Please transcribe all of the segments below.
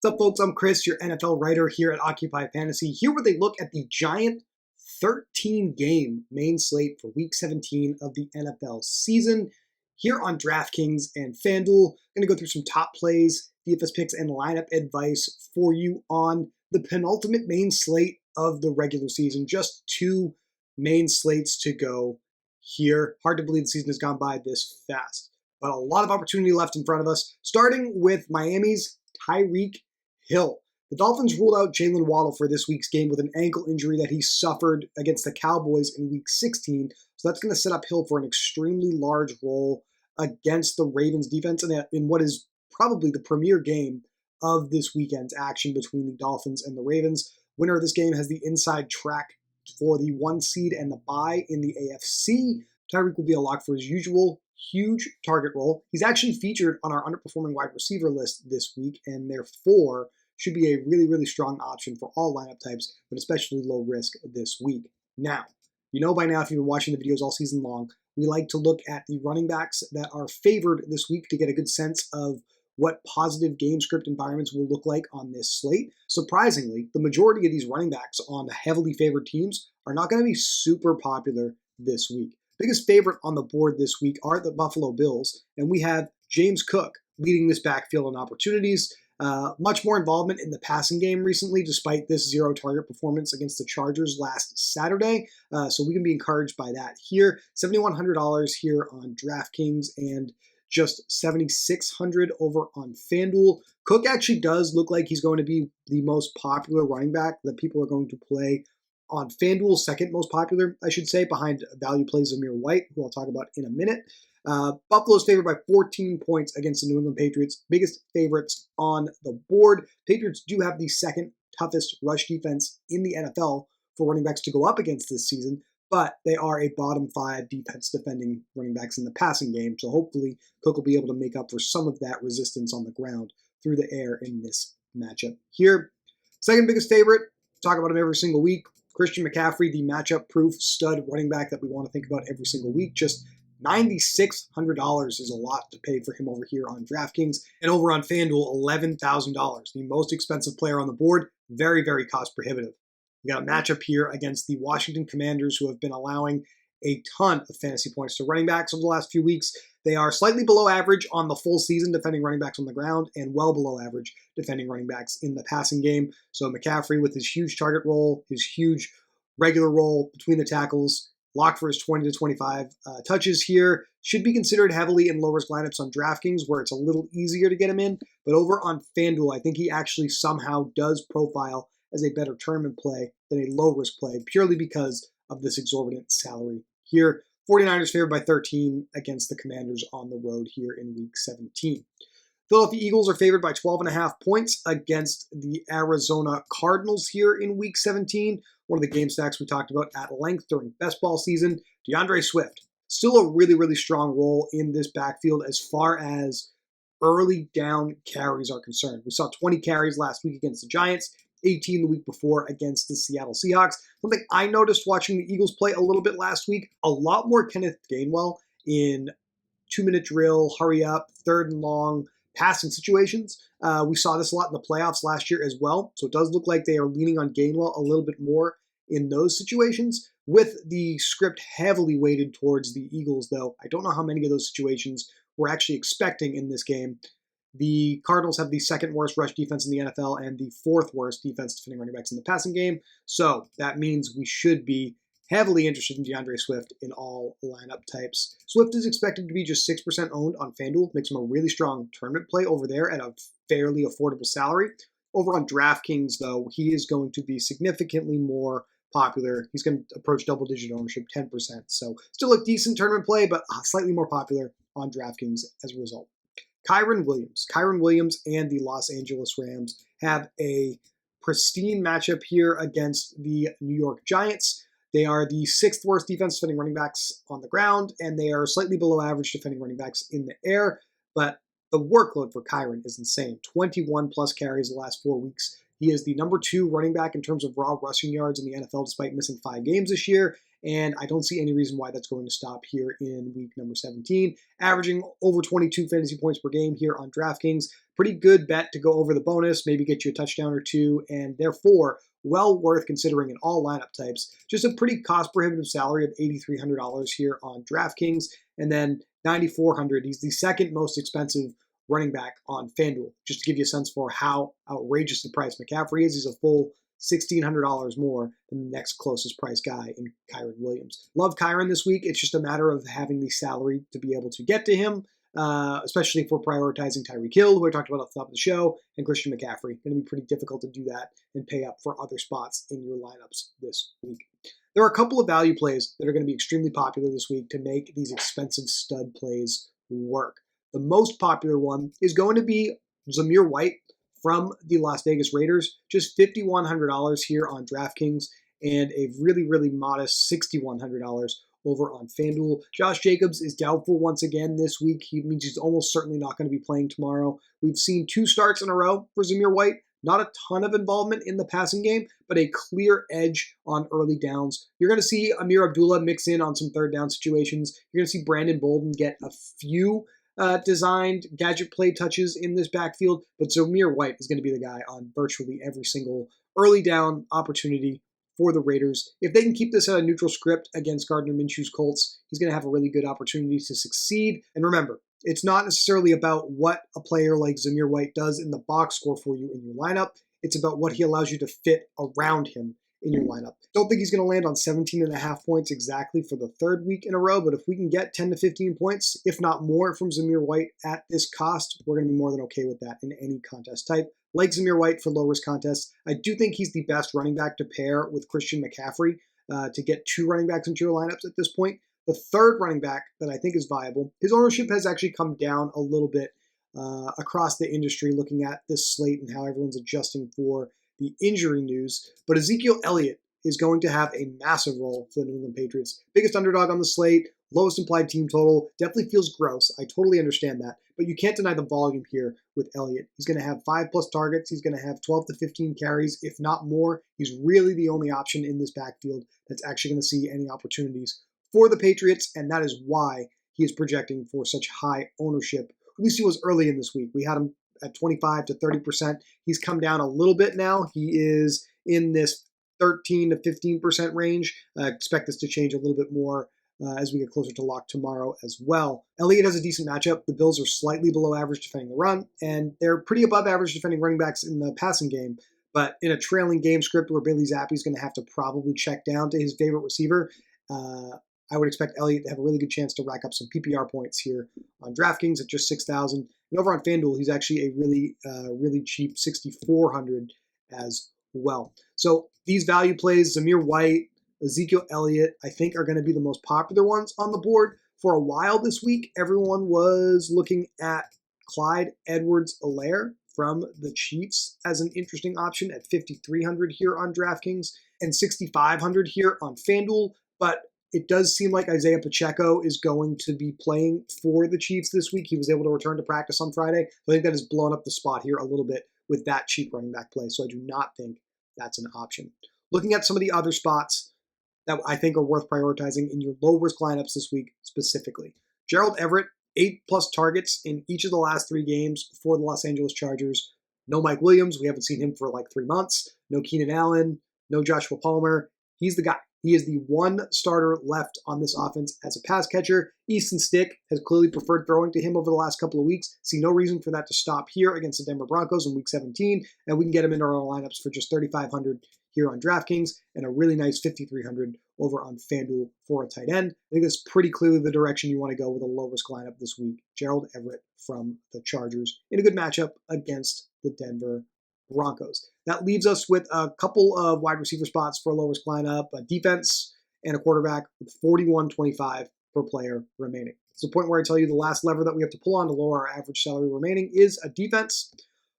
What's up, folks? I'm Chris, your NFL writer here at Occupy Fantasy, here with a look at the giant 13-game main slate for Week 17 of the NFL season here on DraftKings and FanDuel. I'm going to go through some top plays, DFS picks, and lineup advice for you on the penultimate main slate of the regular season. Just two main slates to go here. Hard to believe the season has gone by this fast, but a lot of opportunity left in front of us, starting with Miami's Tyreek Hill. The Dolphins ruled out Jalen Waddle for this week's game with an ankle injury that he suffered against the Cowboys in Week 16. So that's going to set up Hill for an extremely large role against the Ravens defense in what is probably the premier game of this weekend's action between the Dolphins and the Ravens. Winner of this game has the inside track for the 1 seed and the bye in the AFC. Tyreek will be a lock for his usual huge target role. He's actually featured on our underperforming wide receiver list this week, and therefore should be a really, really strong option for all lineup types, but especially low risk this week. Now, you know by now, if you've been watching the videos all season long, we like to look at the running backs that are favored this week to get a good sense of what positive game script environments will look like on this slate. Surprisingly, the majority of these running backs on the heavily favored teams are not going to be super popular this week. Biggest favorite on the board this week are the Buffalo Bills, and we have James Cook leading this backfield on opportunities. Much more involvement in the passing game recently, despite this zero target performance against the Chargers last Saturday. So we can be encouraged by that here. $7,100 here on DraftKings and just $7,600 over on FanDuel. Cook actually does look like he's going to be the most popular running back that people are going to play on FanDuel, second most popular, I should say, behind value plays Zamir White, who I'll talk about in a minute. Buffalo's favored by 14 points against the New England Patriots, biggest favorites on the board. Patriots do have the second toughest rush defense in the NFL for running backs to go up against this season, but they are a bottom 5 defense defending running backs in the passing game, so hopefully Cook will be able to make up for some of that resistance on the ground through the air in this matchup here. Second biggest favorite, talk about him every single week, Christian McCaffrey, the matchup-proof stud running back that we want to think about every single week. Just $9,600 is a lot to pay for him over here on DraftKings. And over on FanDuel, $11,000. The most expensive player on the board. Very, very cost prohibitive. We got a matchup here against the Washington Commanders, who have been allowing a ton of fantasy points to running backs over the last few weeks. They are slightly below average on the full season defending running backs on the ground and well below average defending running backs in the passing game. So McCaffrey with his huge target role, his huge regular role between the tackles, lock for his 20 to 25 touches here, should be considered heavily in low-risk lineups on DraftKings where it's a little easier to get him in. But over on FanDuel, I think he actually somehow does profile as a better tournament play than a low-risk play purely because of this exorbitant salary here. 49ers favored by 13 against the Commanders on the road here in Week 17. Philadelphia Eagles are favored by 12.5 points against the Arizona Cardinals here in Week 17. One of the game stacks we talked about at length during best ball season. DeAndre Swift, still a really, really strong role in this backfield as far as early down carries are concerned. We saw 20 carries last week against the Giants, 18 the week before against the Seattle Seahawks. Something I noticed watching the Eagles play a little bit last week, a lot more Kenneth Gainwell in 2-minute drill, hurry up, 3rd and long, passing situations. We saw this a lot in the playoffs last year as well, so it does look like they are leaning on Gainwell a little bit more in those situations, with the script heavily weighted towards the Eagles, though. I don't know how many of those situations we're actually expecting in this game. The Cardinals have the second worst rush defense in the NFL and the 4th worst defense defending running backs in the passing game, so that means we should be heavily interested in DeAndre Swift in all lineup types. Swift is expected to be just 6% owned on FanDuel, makes him a really strong tournament play over there at a fairly affordable salary. Over on DraftKings, though, he is going to be significantly more popular. He's going to approach double-digit ownership, 10%. So still a decent tournament play, but slightly more popular on DraftKings as a result. Kiron Williams and the Los Angeles Rams have a pristine matchup here against the New York Giants. They are the 6th worst defense defending running backs on the ground, and they are slightly below average defending running backs in the air. But the workload for Kiron is insane. 21 plus carries the last 4 weeks. He is the number 2 running back in terms of raw rushing yards in the NFL despite missing 5 games this year. and I don't see any reason why that's going to stop here in week number 17. Averaging over 22 fantasy points per game here on DraftKings. Pretty good bet to go over the bonus, maybe get you a touchdown or two, and therefore well worth considering in all lineup types. Just a pretty cost-prohibitive salary of $8,300 here on DraftKings, and then $9,400. He's the second most expensive running back on FanDuel, just to give you a sense for how outrageous the price McCaffrey is. He's a full $1,600 more than the next closest price guy in Kiron Williams. Love Kiron this week. It's just a matter of having the salary to be able to get to him, especially if we're prioritizing Tyreek Hill, who I talked about at the top of the show, and Christian McCaffrey. Going to be pretty difficult to do that and pay up for other spots in your lineups this week. There are a couple of value plays that are going to be extremely popular this week to make these expensive stud plays work. The most popular one is going to be Zamir White from the Las Vegas Raiders, just $5,100 here on DraftKings, and a really, really modest $6,100 over on FanDuel. Josh Jacobs is doubtful once again this week. He means he's almost certainly not going to be playing tomorrow. We've seen 2 starts in a row for Zamir White. Not a ton of involvement in the passing game, but a clear edge on early downs. You're going to see Amir Abdullah mix in on some third down situations. You're going to see Brandon Bolden get a few designed gadget play touches in this backfield, but Zamir White is going to be the guy on virtually every single early down opportunity for the Raiders. If they can keep this at a neutral script against Gardner Minshew's Colts, he's going to have a really good opportunity to succeed. And remember, it's not necessarily about what a player like Zamir White does in the box score for you in your lineup. It's about what he allows you to fit around him in your lineup. Don't think he's going to land on 17.5 points exactly for the third week in a row, but if we can get 10 to 15 points, if not more, from Zamir White at this cost, we're going to be more than okay with that in any contest type. Like Zamir White for low-risk contests, I do think he's the best running back to pair with Christian McCaffrey to get 2 running backs into your lineups at this point. The third running back that I think is viable, his ownership has actually come down a little bit across the industry, looking at this slate and how everyone's adjusting for the injury news, but Ezekiel Elliott is going to have a massive role for the New England Patriots. Biggest underdog on the slate, lowest implied team total, definitely feels gross. I totally understand that, but you can't deny the volume here with Elliott. He's going to have 5+ targets. He's going to have 12 to 15 carries, if not more. He's really the only option in this backfield that's actually going to see any opportunities for the Patriots, and that is why he is projecting for such high ownership. At least he was early in this week. We had him at 25 to 30%. He's come down a little bit now. He is in this 13 to 15% range. I expect this to change a little bit more as we get closer to lock tomorrow as well. Elliott has a decent matchup. The Bills are slightly below average defending the run, and they're pretty above average defending running backs in the passing game. But in a trailing game script where Bailey Zappi is going to have to probably check down to his favorite receiver, I would expect Elliott to have a really good chance to rack up some PPR points here on DraftKings at just 6,000. And over on FanDuel, he's actually a really cheap 6,400 as well. So these value plays, Zamir White, Ezekiel Elliott, I think are going to be the most popular ones on the board. For a while this week, everyone was looking at Clyde Edwards-Helaire from the Chiefs as an interesting option at 5,300 here on DraftKings and 6,500 here on FanDuel. But it does seem like Isaiah Pacheco is going to be playing for the Chiefs this week. He was able to return to practice on Friday. So I think that has blown up the spot here a little bit with that cheap running back play. So I do not think that's an option. Looking at some of the other spots that I think are worth prioritizing in your low-risk lineups this week specifically. Gerald Everett, 8+ targets in each of the last 3 games for the Los Angeles Chargers. No Mike Williams. We haven't seen him for like 3 months. No Keenan Allen. No Joshua Palmer. He's the guy. He is the one starter left on this offense as a pass catcher. Easton Stick has clearly preferred throwing to him over the last couple of weeks. See no reason for that to stop here against the Denver Broncos in Week 17, and we can get him into our lineups for just $3,500 here on DraftKings and a really nice $5,300 over on FanDuel for a tight end. I think that's pretty clearly the direction you want to go with a low-risk lineup this week. Gerald Everett from the Chargers in a good matchup against the Denver Broncos. That leaves us with a couple of wide receiver spots for a low-risk lineup, a defense, and a quarterback with 41.25 per player remaining. It's the point where I tell you the last lever that we have to pull on to lower our average salary remaining is a defense.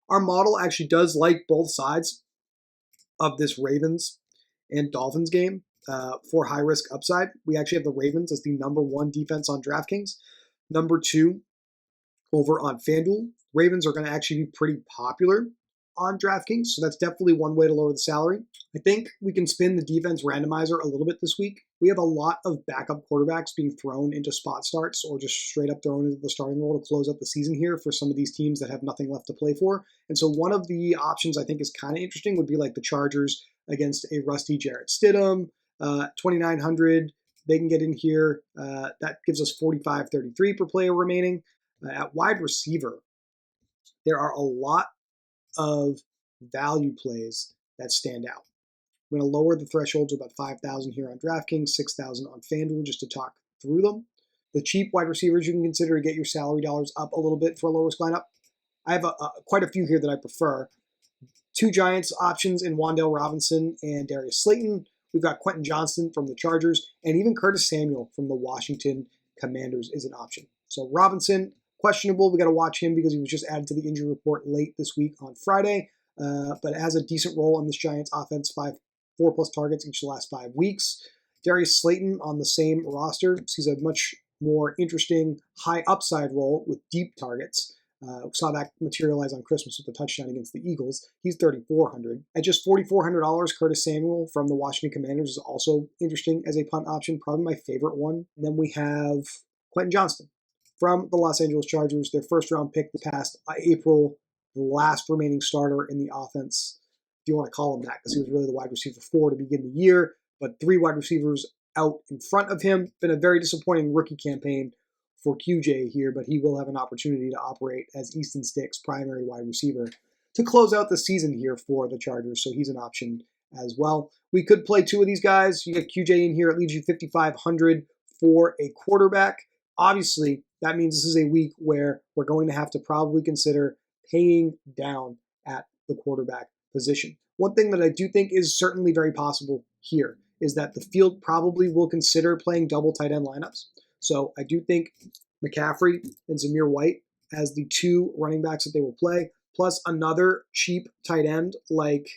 Our model actually does like both sides of this Ravens and Dolphins game for high-risk upside. We actually have the Ravens as the number 1 defense on DraftKings. Number 2 over on FanDuel. Ravens are going to actually be pretty popular on DraftKings, so that's definitely one way to lower the salary. I think we can spin the defense randomizer a little bit this week we have a lot of backup quarterbacks being thrown into spot starts or just straight up thrown into the starting role to close out the season here for some of these teams that have nothing left to play for. And so one of the options I think is kind of interesting would be like the Chargers against a rusty Jarrett Stidham, 2,900. They can get in here. That gives us 45.33 per player remaining. At wide receiver, there are a lot of value plays that stand out. I'm going to lower the threshold to about 5,000 here on DraftKings, 6,000 on FanDuel just to talk through them. The cheap wide receivers you can consider to get your salary dollars up a little bit for a low risk lineup. I have quite a few here that I prefer. Two Giants options in Wan'Dale Robinson and Darius Slayton. We've got Quentin Johnston from the Chargers, and even Curtis Samuel from the Washington Commanders is an option. So Robinson, questionable. We got to watch him because he was just added to the injury report late this week on Friday, but has a decent role in this Giants offense, 4+ targets each of the last 5 weeks. Darius Slayton on the same roster sees a much more interesting high upside role with deep targets. Saw that materialize on Christmas with the touchdown against the Eagles. He's 3,400. At just $4,400, Curtis Samuel from the Washington Commanders is also interesting as a punt option, probably my favorite one. And then we have Quentin Johnston from the Los Angeles Chargers, their first round pick this past April, the last remaining starter in the offense, if you want to call him that, because he was really the wide receiver 4 to begin the year, but 3 wide receivers out in front of him. Been a very disappointing rookie campaign for QJ here, but he will have an opportunity to operate as Easton Stick's primary wide receiver to close out the season here for the Chargers, so he's an option as well. We could play 2 of these guys. You get QJ in here, it leaves you 5,500 for a quarterback. Obviously, that means this is a week where we're going to have to probably consider paying down at the quarterback position. One thing that I do think is certainly very possible here is that the field probably will consider playing double tight end lineups. So I do think McCaffrey and Zamir White as the 2 running backs that they will play, plus another cheap tight end like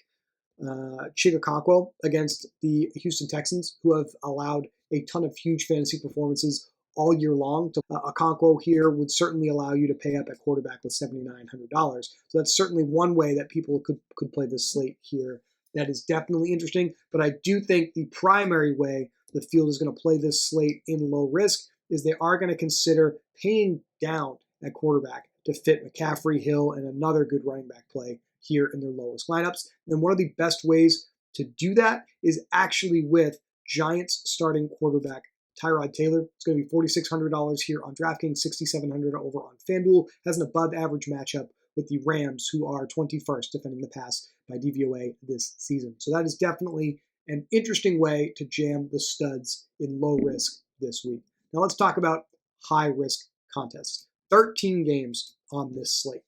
Chigakonkwo against the Houston Texans, who have allowed a ton of huge fantasy performances all year long. Okonkwo here would certainly allow you to pay up at quarterback with $7,900. So that's certainly one way that people could play this slate here. That is definitely interesting. But I do think the primary way the field is going to play this slate in low risk is they are going to consider paying down at quarterback to fit McCaffrey, Hill, and another good running back play here in their low-risk lineups. And one of the best ways to do that is actually with Giants starting quarterback Tyrod Taylor. It's going to be $4,600 here on DraftKings, $6,700 over on FanDuel. Has an above-average matchup with the Rams, who are 21st defending the pass by DVOA this season. So that is definitely an interesting way to jam the studs in low risk this week. Now let's talk about high risk contests. 13 games on this slate.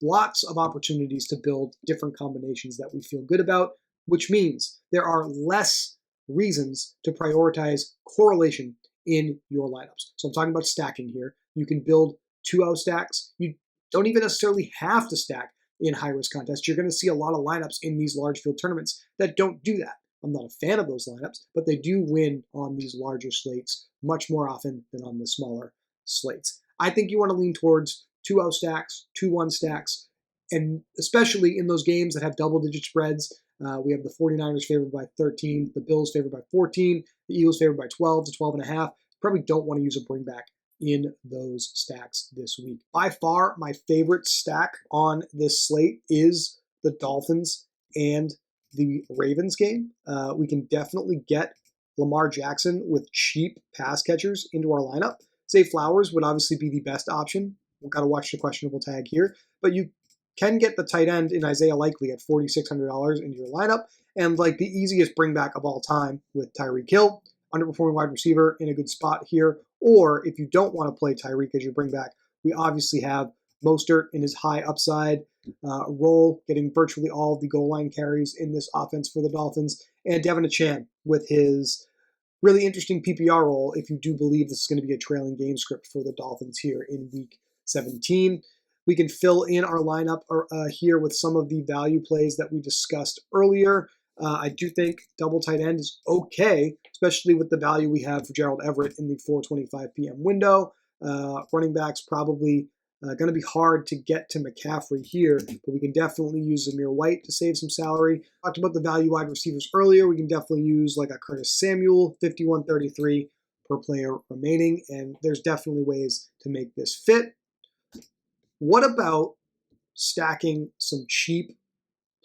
Lots of opportunities to build different combinations that we feel good about, which means there are less reasons to prioritize correlation in your lineups. So I'm talking about stacking here. You can build 2-0 stacks. You don't even necessarily have to stack in high risk contests. You're going to see a lot of lineups in these large field tournaments that don't do that. I'm not a fan of those lineups, but they do win on these larger slates much more often than on the smaller slates. I think you want to lean towards 2-0 stacks, 2-1 stacks, and especially in those games that have double-digit spreads. We have the 49ers favored by 13, the Bills favored by 14, the Eagles favored by 12 to 12.5. Probably don't want to use a bring back in those stacks this week. By far, my favorite stack on this slate is the Dolphins and the Ravens game. We can definitely get Lamar Jackson with cheap pass catchers into our lineup. Zay Flowers would obviously be the best option. We've got to watch the questionable tag here. But you can get the tight end in Isaiah Likely at $4,600 into your lineup. And like the easiest bring back of all time with Tyreek Hill, underperforming wide receiver in a good spot here. Or if you don't want to play Tyreek as your bring back, we obviously have Mostert in his high upside role, getting virtually all of the goal line carries in this offense for the Dolphins, and Devin Achane with his really interesting PPR role if you do believe this is going to be a trailing game script for the Dolphins here in Week 17. We can fill in our lineup here with some of the value plays that we discussed earlier. I do think double tight end is okay, especially with the value we have for Gerald Everett in the 4:25 p.m. window. Running backs probably Going to be hard to get to McCaffrey here, but we can definitely use Zamir White to save some salary. Talked about the value wide receivers earlier. We can definitely use like a Curtis Samuel, 51.33 per player remaining, and there's definitely ways to make this fit. What about stacking some cheap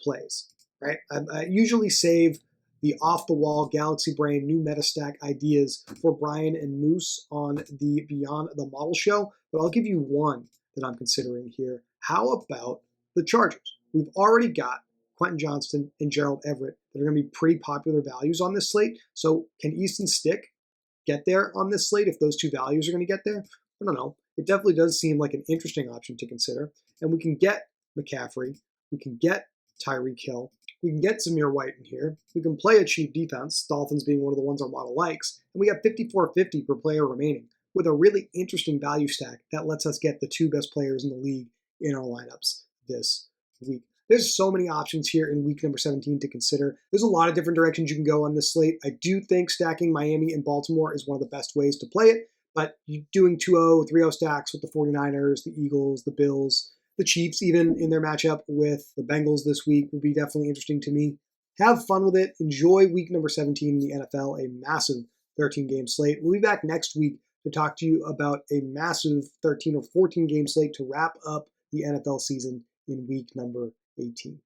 plays, right? I usually save the off-the-wall Galaxy Brain new Metastack ideas for Brian and Moose on the Beyond the Model show, but I'll give you one that I'm considering here. How about the Chargers? We've already got Quentin Johnston and Gerald Everett that are going to be pretty popular values on this slate. So can Easton Stick get there on this slate if those two values are going to get there? I don't know. It definitely does seem like an interesting option to consider. And we can get McCaffrey. We can get Tyreek Hill. We can get Zamir White in here. We can play a cheap defense, Dolphins being one of the ones our model likes. And we got 54.50 per player remaining with a really interesting value stack that lets us get the two best players in the league in our lineups this week. There's so many options here in week number 17 to consider. There's a lot of different directions you can go on this slate. I do think stacking Miami and Baltimore is one of the best ways to play it, but doing 2-0, 3-0 stacks with the 49ers, the Eagles, the Bills, the Chiefs even in their matchup with the Bengals this week would be definitely interesting to me. Have fun with it. Enjoy week number 17 in the NFL, a massive 13-game slate. We'll be back next week to talk to you about a massive 13 or 14-game slate to wrap up the NFL season in week number 18.